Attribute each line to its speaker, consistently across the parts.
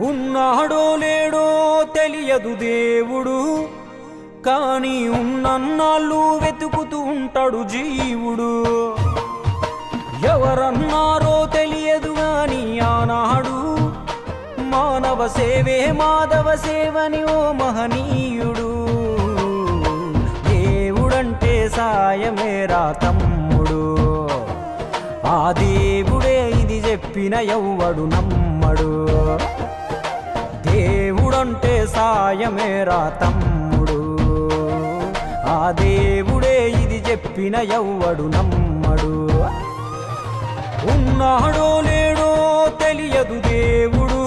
Speaker 1: ఉన్నాడో లేడో తెలియదు దేవుడు, కానీ ఉన్నన్నాళ్ళు వెతుకుతూ ఉంటాడు జీవుడు. ఎవరన్నారో తెలియదు గాని ఆనాడు మానవ సేవే మాధవ సేవని ఓ మహనీయుడు. దేవుడంటే సాయమేరా తమ్ముడు, ఆ దేవుడే ఇది చెప్పిన ఎవ్వడు నమ్మడు. దేవుడంటే సాయమేరా తమ్ముడు, ఆ దేవుడే ఇది చెప్పిన ఎవ్వడు నమ్మడు. ఉన్నాడో లేడో తెలియదు దేవుడు,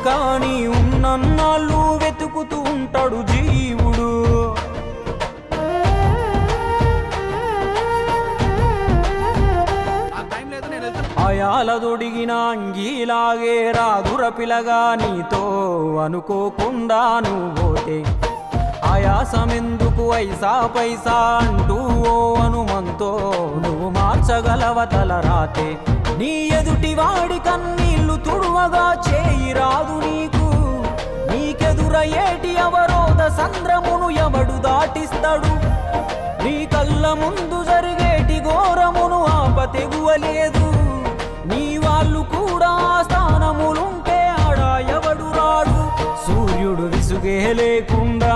Speaker 1: కానీ ఉన్నన్నాళ్ళు వెతుకుతూ ఉంటాడు జీవుడు. అయాలదొడిగిన అంగీలాగే రాదుర పిలగా నీతో అనుకోకుండా నువ్వు పోతే, ఆయాసమెందుకు ఐసా పైసా అంటూ ఓ అనుమంతో నువ్వు మార్చగలవ తల రాతే. నీ ఎదుటి వాడి కన్నీళ్లు తుడువగా చేయి రాదు నీకు, నీకెదురయ్యేటి అవరోధ సంద్రమును ఎవడు దాటిస్తాడు. నీ కళ్ళ ముందు జరిగేటి ఘోరమును ఆపతెగువలేదు, నీ వాళ్ళు కూడా స్థానములుంటే ఆడా ఎవడు రాడు. సూర్యుడు విసుగే లేకుండా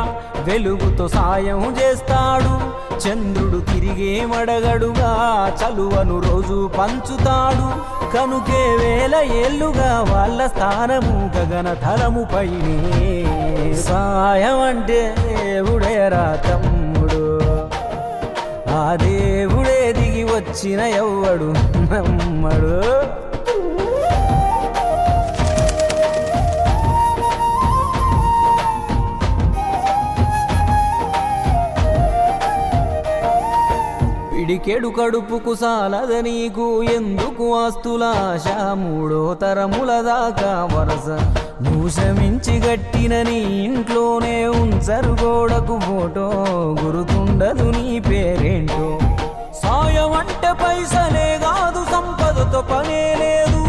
Speaker 1: వెలుగుతో సాయం చేస్తాడు, చంద్రుడు తిరిగే మడగడుగా చలువను రోజు పంచుతాడు. కనుకే వేల ఏళ్ళుగా వాళ్ళ స్థానము గగన తలముపైనే. సాయం అంటే దేవుడేరా తమ్ముడు, ఆ దేవుడే దిగి వచ్చిన ఎవ్వడు నమ్మడు. పిడికెడు కడుపుకు సాలద నీకు ఎందుకు ఆస్తులాశ, మూడో తరముల దాకా వరస నువ్వు శ్రమించి గట్టిన నీ ఇంట్లోనే ఉంచరు గోడకు ఫోటో, గురుతుండదు నీ పేరేంటో. సాయం అంటే పైసలే కాదు, సంపదతో పనే లేదు,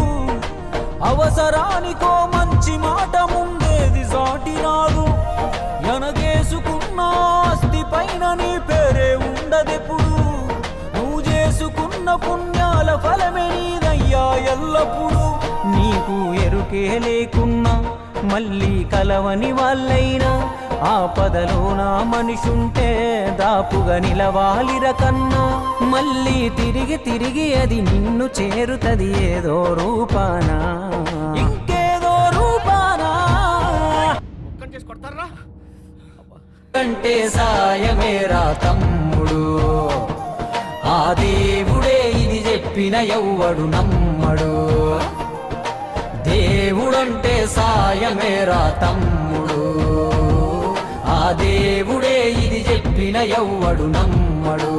Speaker 1: అవసరానికో మంచి మాట ముందేది సాటి రాదు. ఎనగేసుకున్న ఆస్తి పైన నీ పేరే ఉండదెప్పుడు, నువ్వు చేసుకున్న పుణ్యాల ఫలమే నీదయ్యా ఎల్లప్పుడు. నీకు ఎరుకే లేకున్నా మళ్ళీ కలవని వాళ్ళైనా, ఆపదలో నా మనిషుంటే దాపుగా నిలవాలిర కన్నా. మళ్ళీ తిరిగి తిరిగి అది నిన్ను చేరుతది ఏదో రూపానా, ఇంకేదో రూపానా. అంటే సాయమేరా తమ్ముడు, ఆ దేవుడే ఇది చెప్పిన ఎవ్వడు నమ్మడు. దేవుడంటే సాయమేరా తమ్ముడు, ఆ దేవుడే ఇది చెప్పిన ఎవ్వడు నమ్మడు.